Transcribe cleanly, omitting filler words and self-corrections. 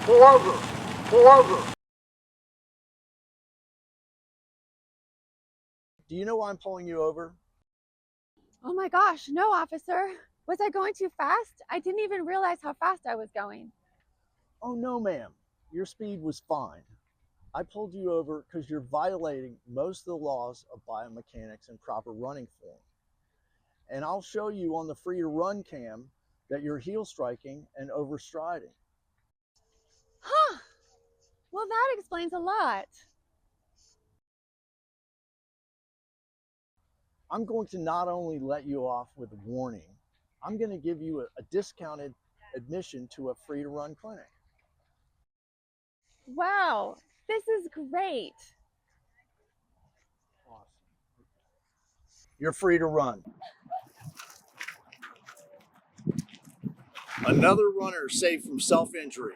Pull over. Pull over. Do you know why I'm pulling you over? Oh my gosh, no, officer. Was I going too fast? I didn't even realize how fast I was going. Oh no, ma'am. Your speed was fine. I pulled you over because you're violating most of the laws of biomechanics and proper running form. And I'll show you on the free to run cam that you're heel striking and overstriding. Huh. Well, that explains a lot. I'm going to not only let you off with a warning, I'm going to give you a discounted admission to a free to run clinic. Wow, this is great. Awesome. You're free to run. Another runner saved from self-injury.